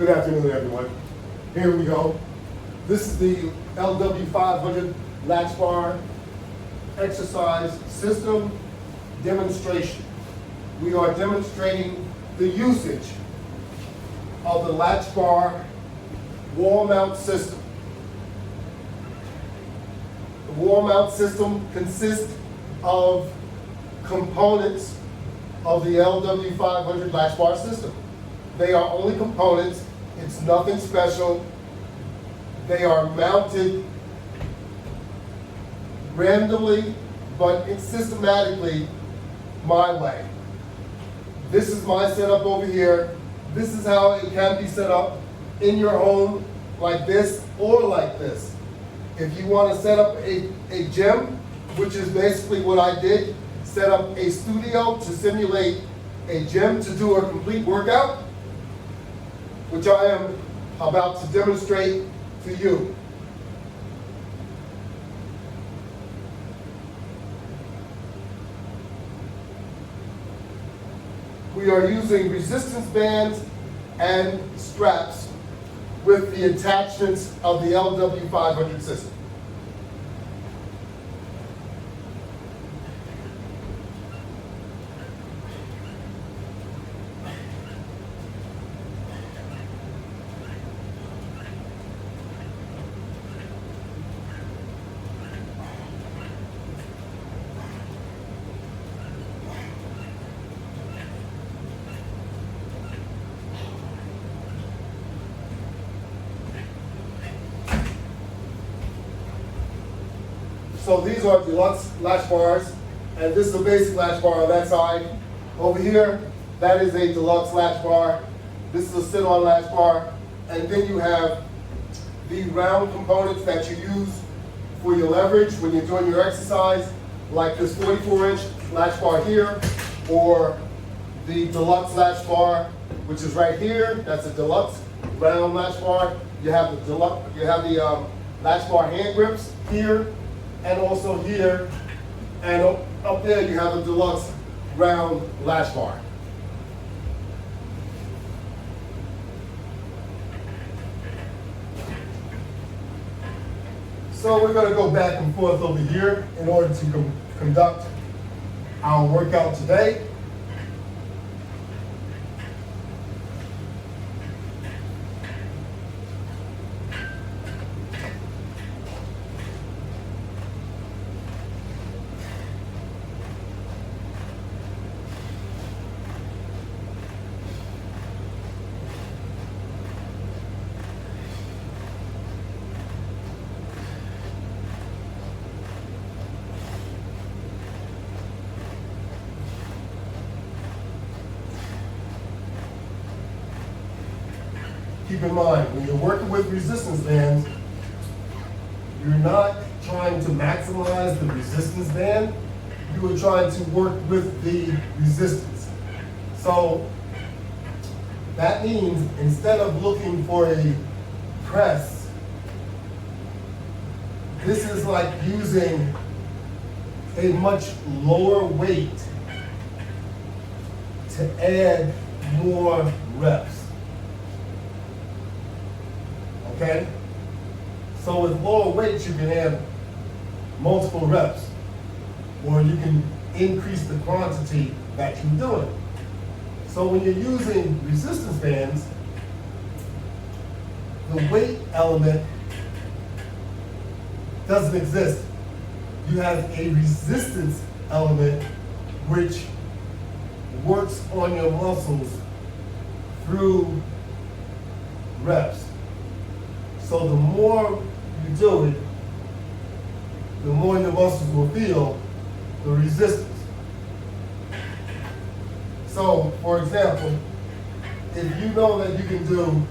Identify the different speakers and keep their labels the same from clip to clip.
Speaker 1: Good afternoon, everyone. Here we go. This is the LW500 Latchbar exercise system demonstration. We are demonstrating the usage of the Latchbar wall mount system. The wall mount system consists of components of the LW500 Latchbar system. They are only components, it's nothing special. They are mounted randomly, but systematically my way. This is my setup over here. This is how it can be set up in your home, like this or like this. If you want to set up a gym, which is basically what I did, set up a studio to simulate a gym to do a complete workout, which I am about to demonstrate to you. We are using resistance bands and straps with the attachments of the LW500 system. So these are deluxe latch bars, and this is a basic latch bar on that side. Over here, that is a deluxe latch bar. This is a sit-on latch bar. And then you have the round components that you use for your leverage when you're doing your exercise, like this 44-inch latch bar here, or the deluxe latch bar, which is right here. That's a deluxe round latch bar. You have the deluxe, latch bar hand grips here, and also here, and up there you have a deluxe round latch bar. So we're going to go back and forth over here in order to conduct our workout today. Keep in mind, when you're working with resistance bands, you're not trying to maximize the resistance band, you are trying to work with the resistance. So that means instead of looking for a press, this is like using a much lower weight to add more reps. Okay? So with lower weights, you can add multiple reps, or you can increase the quantity that you're doing. So when you're using resistance bands, the weight element doesn't exist. You have a resistance element which works on your muscles through reps. So the more you do it, the more your muscles will feel the resistance. So, for example, if you know that you can do,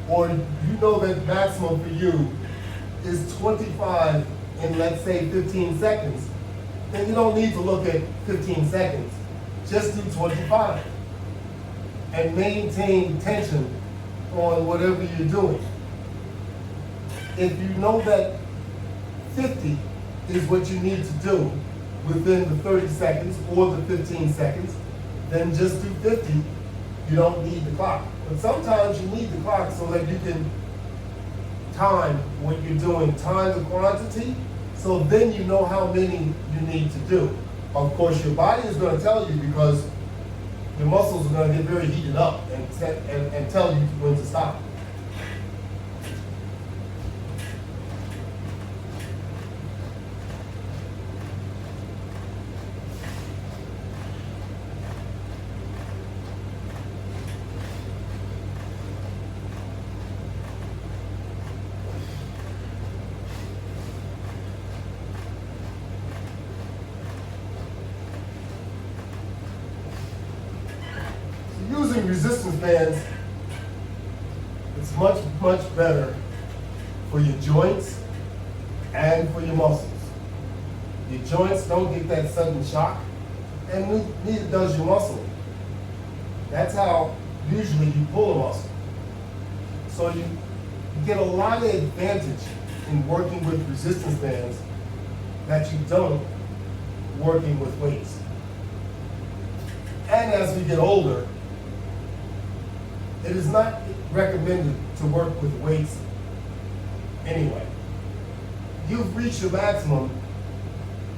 Speaker 1: or you know that maximum for you is 25 in, let's say, 15 seconds, then you don't need to look at 15 seconds. Just do 25 and maintain tension on whatever you're doing. If you know that 50 is what you need to do within the 30 seconds or the 15 seconds, then just do 50 you don't need the clock. But sometimes you need the clock so that you can time what you're doing, time the quantity, so then you know how many you need to do. Of course, your body is going to tell you because your muscles are going to get very heated up and tell you when to stop. Using resistance bands, it's much, much better for your joints and for your muscles. Your joints don't get that sudden shock, and neither does your muscle. That's how usually you pull a muscle. So you get a lot of advantage in working with resistance bands that you don't working with weights. And as we get older, it is not recommended to work with weights anyway. You've reached your maximum.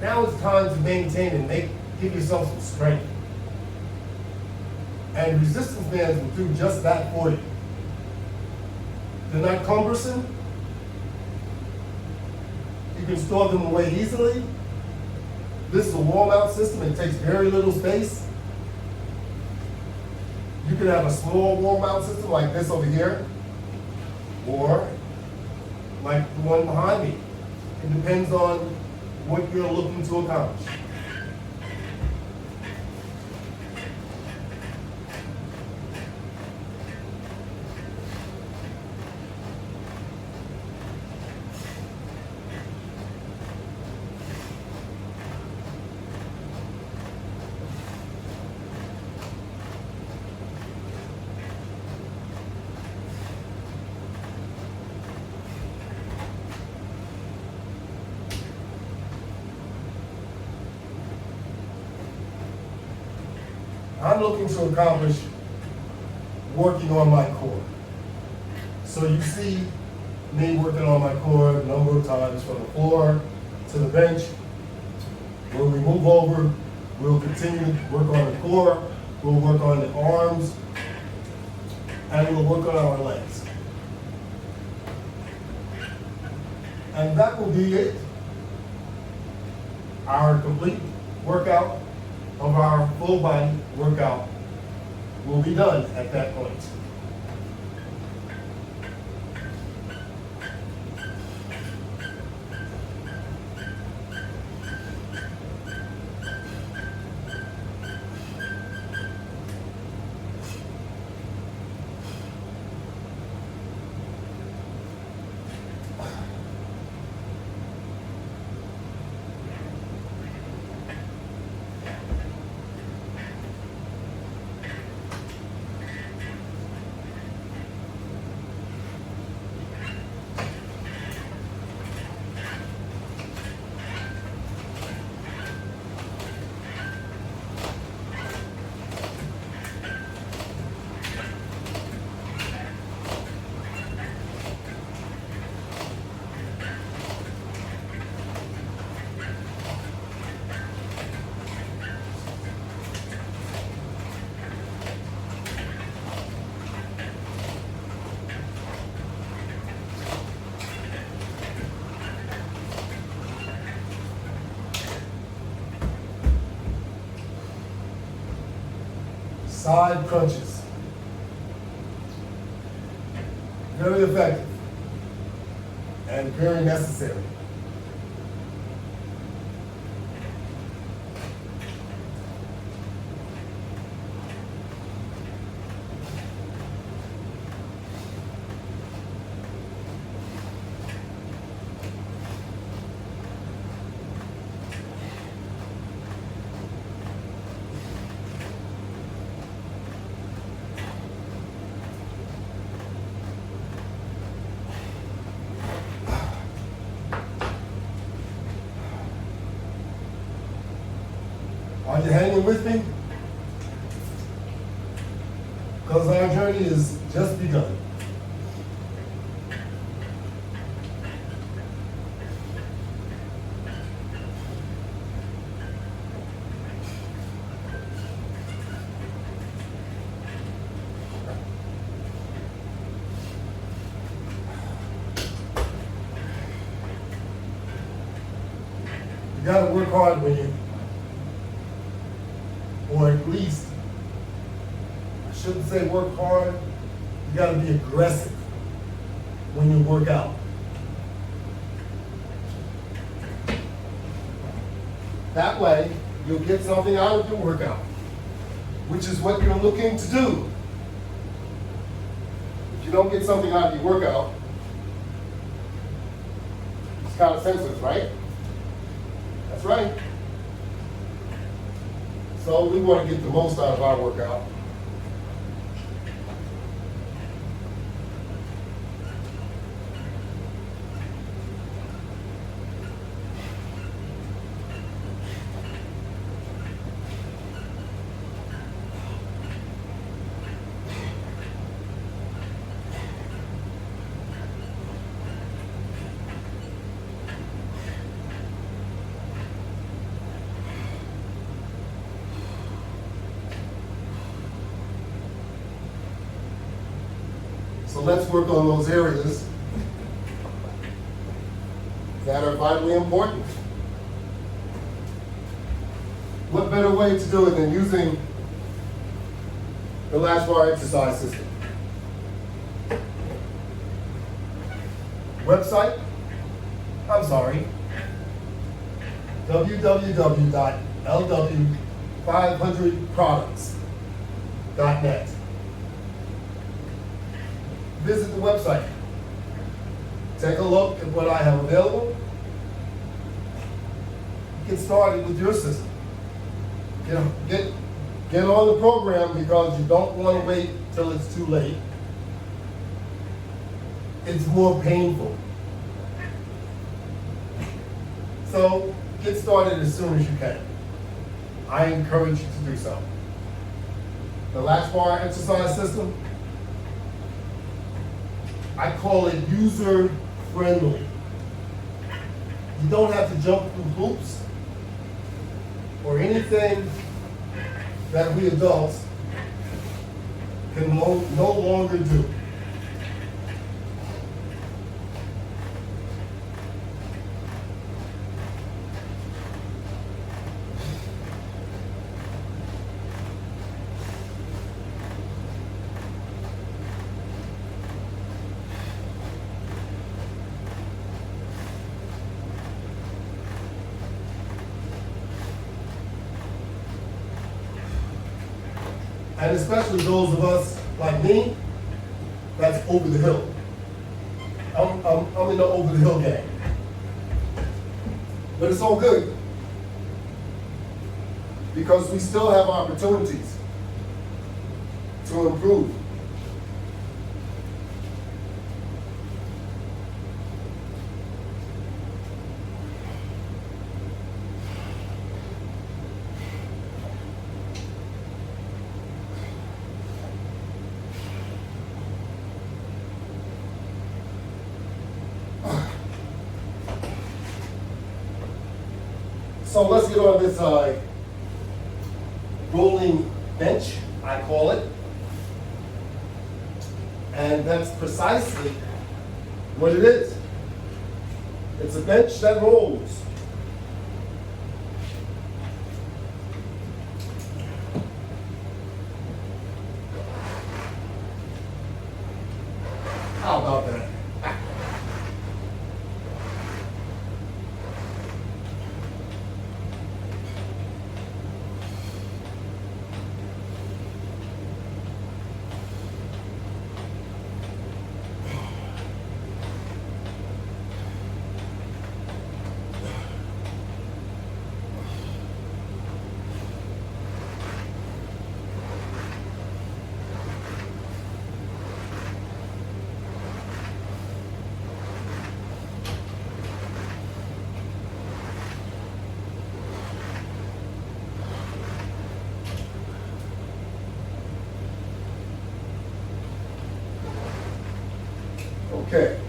Speaker 1: Now it's time to maintain and give yourself some strength. And resistance bands will do just that for you. They're not cumbersome. You can store them away easily. This is a wall-mount system. It takes very little space. You can have a small wall mount system like this over here, or like the one behind me. It depends on what you're looking to accomplish. I'm looking to accomplish working on my core. So you see me working on my core a number of times from the floor to the bench. When we move over, we'll continue to work on the core, we'll work on the arms, and we'll work on our legs. And that will be it. Our complete workout of our full body workout will be done at that point. Side crunches. Very effective and very necessary. Are you hanging with me? journey is just begun. You gotta work hard when you, or at least, I shouldn't say work hard, you gotta be aggressive when you work out. That way, you'll get something out of your workout, which is what you're looking to do. If you don't get something out of your workout, it's kind of senseless, right? That's right. So we want to get the most out of our workout. So let's work on those areas that are vitally important. What better way to do it than using the Latchbar exercise system? Website? I'm sorry. www.lw500products.net. Visit the website. Take a look at what I have available. Get started with your system. Get on the program because you don't want to wait till it's too late. It's more painful. So get started as soon as you can. I encourage you to do so. The Latchbar exercise system, I call it user-friendly. You don't have to jump through hoops or anything that we adults can no longer do. And especially those of us like me, that's over the hill. I'm in the over the hill gang. But it's all good because we still have opportunities to improve. So let's get on this rolling bench, I call it. And that's precisely what it is. It's a bench that rolls. How about that? Okay.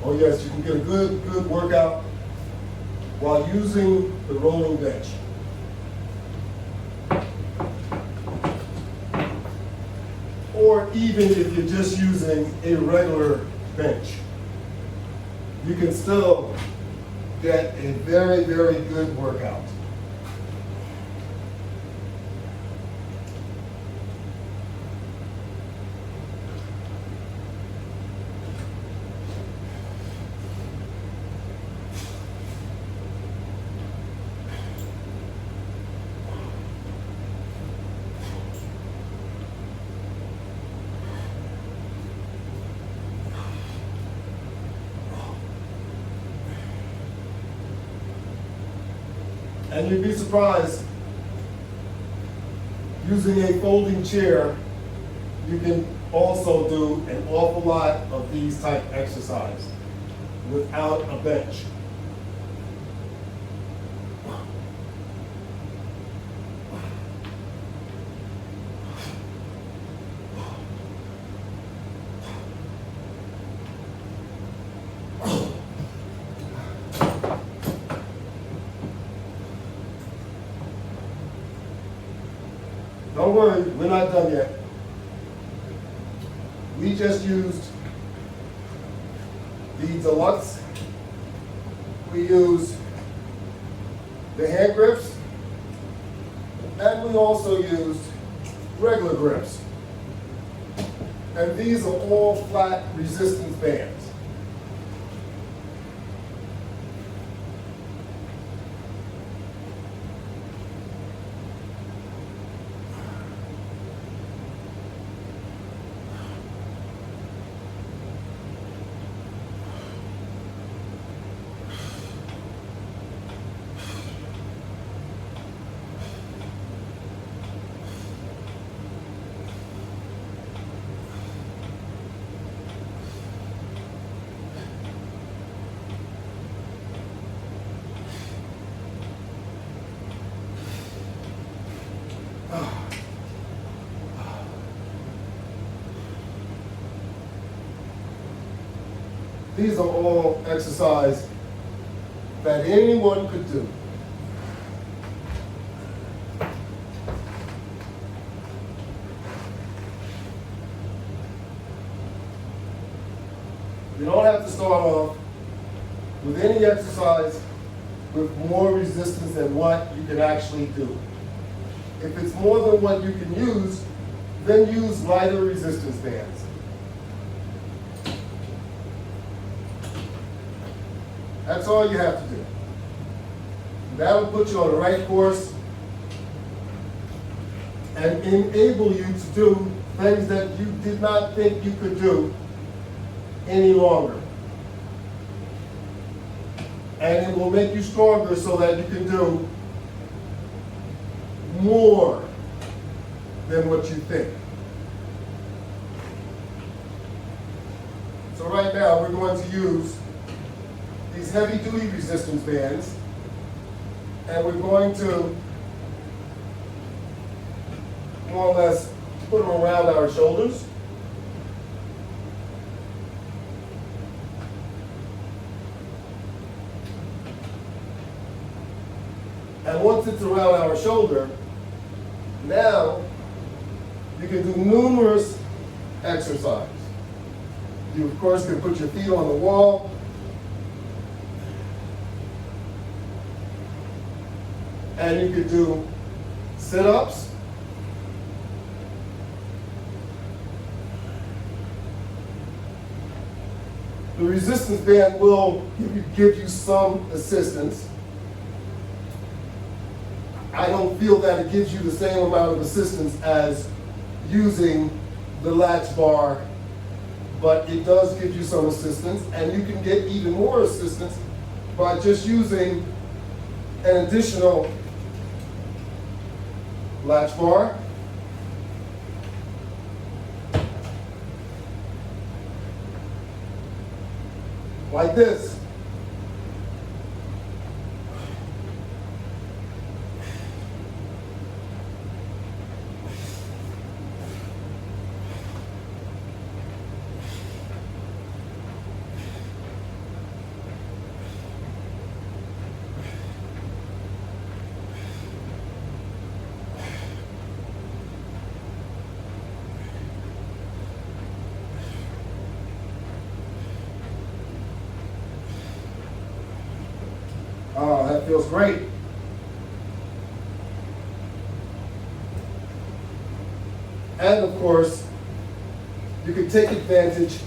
Speaker 1: Oh yes, you can get a good workout while using the rolling bench. Or even if you're just using a regular bench, you can still get a very good workout. And you'd be surprised, using a folding chair, you can also do an awful lot of these type exercises without a bench. Don't worry, we're not done yet. We just used the deluxe. We used the hand grips, and we also used regular grips. And these are all flat resistance bands. These are all exercises that anyone could do. You don't have to start off with any exercise with more resistance than what you can actually do. If it's more than what you can use, then use lighter resistance bands. That's all you have to do. That'll put you on the right course and enable you to do things that you did not think you could do any longer. And it will make you stronger so that you can do more than what you think. So right now we're going to use these heavy-duty resistance bands, and we're going to more or less put them around our shoulders. And once it's around our shoulder, now you can do numerous exercises. You, of course, can put your feet on the wall. And you can do sit-ups. The resistance band will give you some assistance. I don't feel that it gives you the same amount of assistance as using the latch bar, but it does give you some assistance, and you can get even more assistance by just using an additional latch bar. Like this. Oh, that feels great. And of course, you can take advantage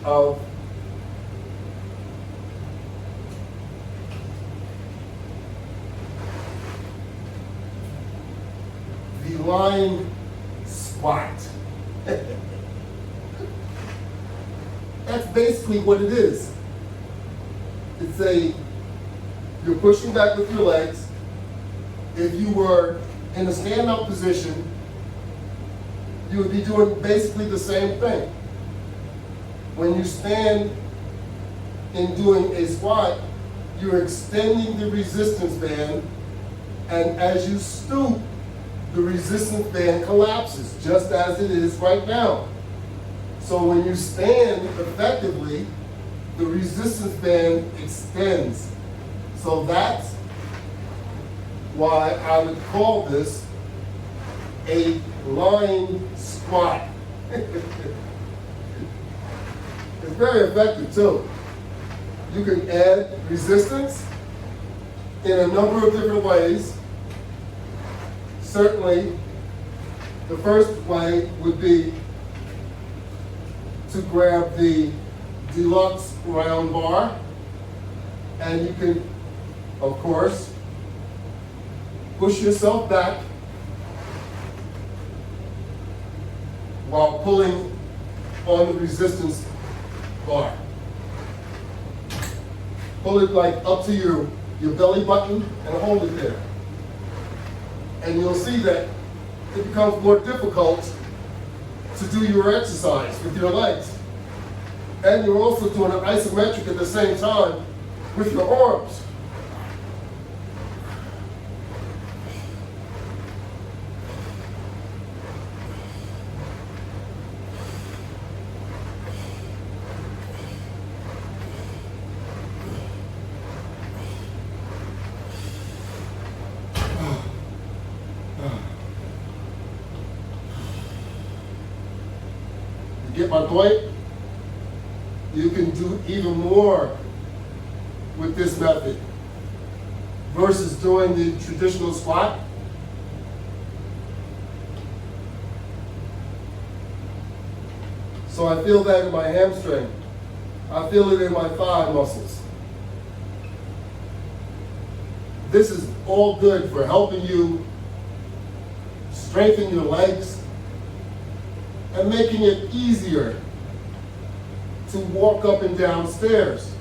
Speaker 1: of the line squat. That's basically what it is. You're pushing back with your legs. If you were in a stand-up position, you would be doing basically the same thing. When you stand in doing a squat, you're extending the resistance band, and as you stoop, the resistance band collapses, just as it is right now. So when you stand effectively, the resistance band extends. So that's why I would call this a line squat. It's very effective too. You can add resistance in a number of different ways. Certainly, the first way would be to grab the deluxe round bar, and you can, of course, push yourself back while pulling on the resistance bar. Pull it like up to your belly button and hold it there. And you'll see that it becomes more difficult to do your exercise with your legs. And you're also doing an isometric at the same time with your arms. Get my point? You can do even more with this method versus doing the traditional squat. So I feel that in my hamstring. I feel it in my thigh muscles. This is all good for helping you strengthen your legs and making it easier to walk up and down stairs.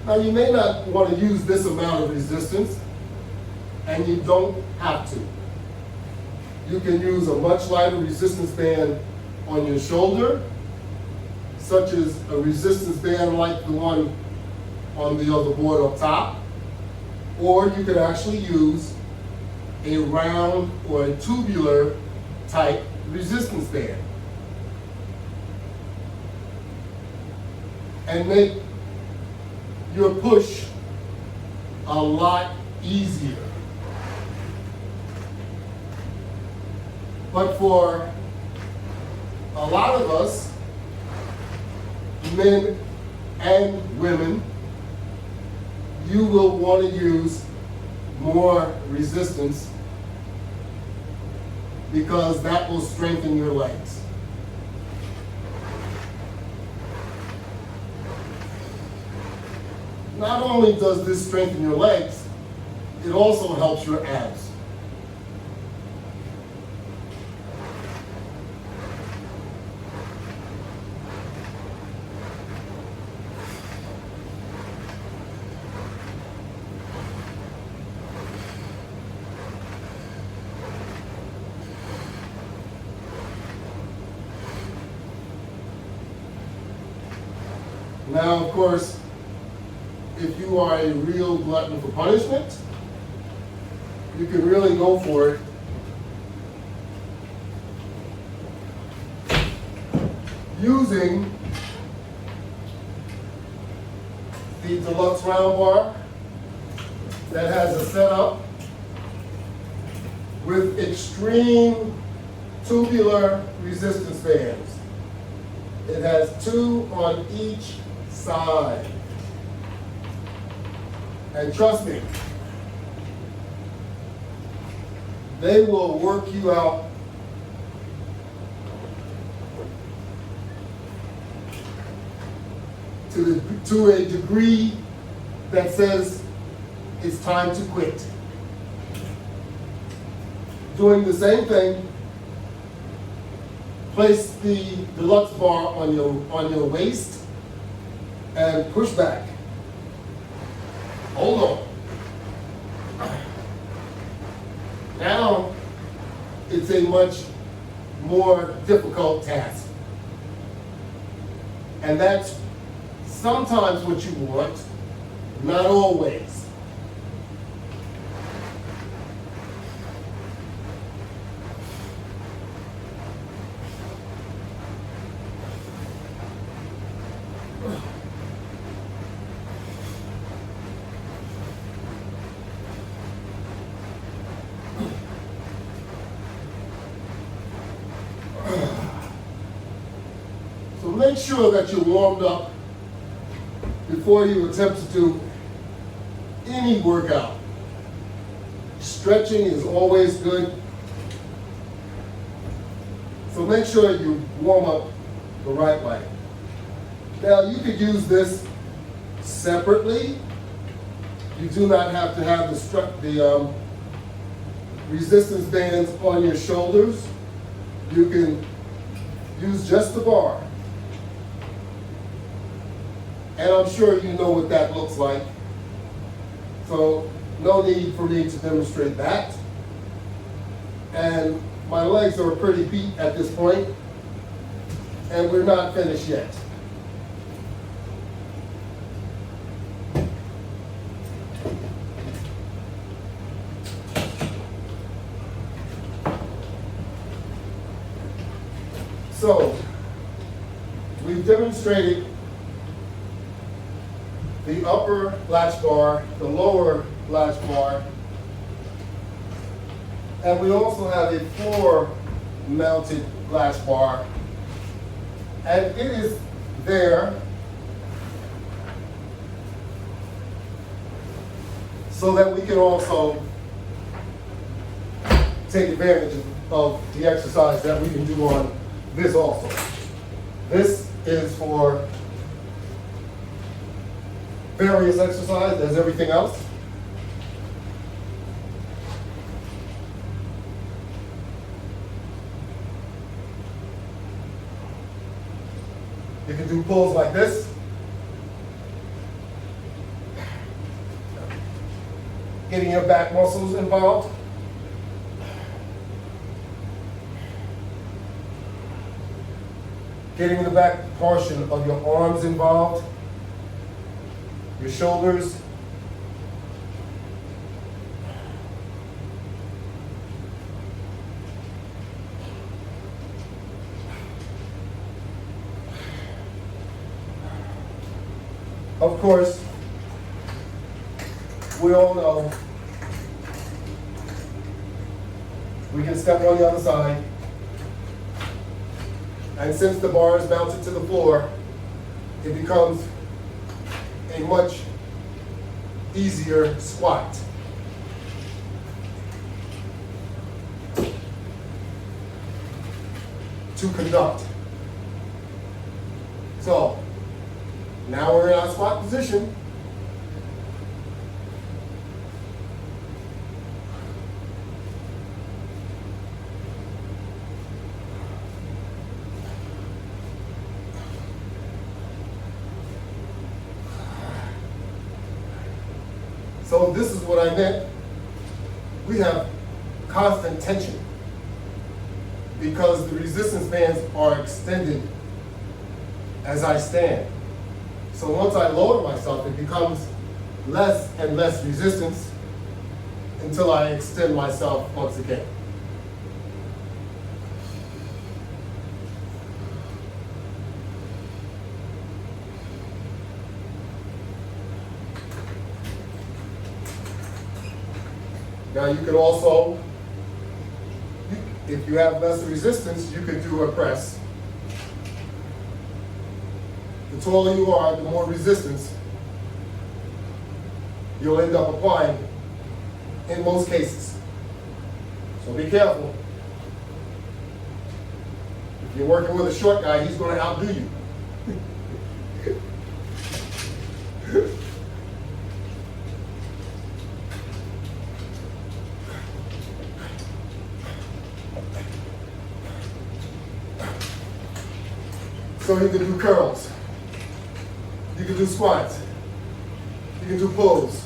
Speaker 1: Now, you may not want to use this amount of resistance, and you don't have to. You can use a much lighter resistance band on your shoulder, such as a resistance band like the one on the other board up top, or you could actually use a round or a tubular type resistance band and make your push a lot easier. But for a lot of us, men and women, you will want to use more resistance because that will strengthen your legs. Not only does this strengthen your legs, it also helps your abs. Now, of course, if you are a real glutton for punishment, you can really go for it. Using the deluxe round bar that has a setup with extreme tubular resistance bands. It has 2 on each side. And trust me, they will work you out to a degree that says it's time to quit. Doing the same thing, place the deluxe bar on your waist and push back. Hold on. Now, it's a much more difficult task. And that's sometimes what you want, not always. So make sure that you're warmed up before you attempt to do any workout. Stretching is always good. So make sure you warm up the right way. Now you could use this separately. You do not have to have the resistance bands on your shoulders. You can use just the bar. And I'm sure you know what that looks like. So no need for me to demonstrate that. And my legs are pretty beat at this point, and we're not finished yet. So we've demonstrated the upper latch bar, the lower latch bar, and we also have a floor mounted latch bar. And it is there so that we can also take advantage of the exercise that we can do on this also. This is for various exercise as everything else. You can do pulls like this. Getting your back muscles involved. Getting the back portion of your arms involved. Your shoulders. Of course, we all know we can step on the other side. And since the bar is mounted to the floor, it becomes a much easier squat. To conduct. So, now we're in our squat position. So this is what I meant. We have constant tension because the resistance bands are extended as I stand. So once I lower myself, it becomes less and less resistance until I extend myself once again. Now you could also, if you have less resistance, you could do a press. The taller you are, the more resistance you'll end up applying in most cases. So be careful. If you're working with a short guy, he's going to outdo you. So you can do curls, you can do squats, you can do pulls,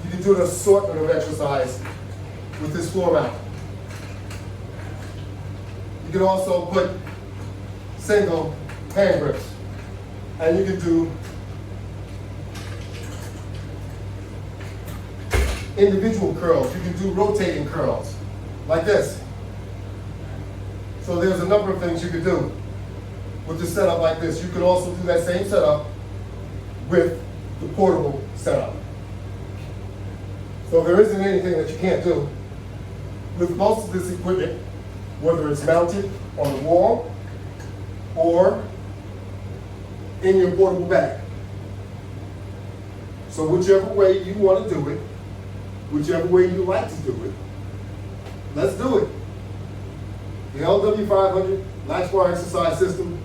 Speaker 1: you can do an assortment of exercise with this floor mount. You can also put single hand grips, and you can do individual curls. You can do rotating curls, like this. So there's a number of things you could do with the setup like this. You could also do that same setup with the portable setup. So there isn't anything that you can't do with most of this equipment, whether it's mounted on the wall or in your portable bag. So whichever way you want to do it, whichever way you like to do it, let's do it. The LW500 Latchbar exercise system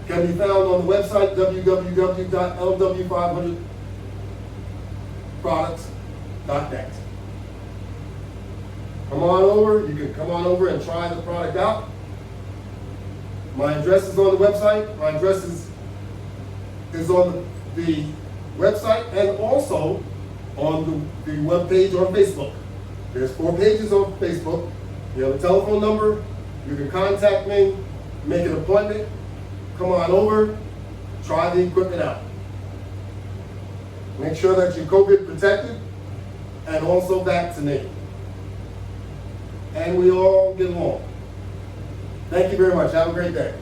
Speaker 1: can be found on the website www.lw500products.net. Come on over, you can come on over and try the product out. My address is on the website. My address is on the website and also on the web page on Facebook. There's 4 pages on Facebook. You have a telephone number. You can contact me, make an appointment. Come on over, try the equipment out. Make sure that you're COVID protected and also vaccinated. And we all get along. Thank you very much. Have a great day.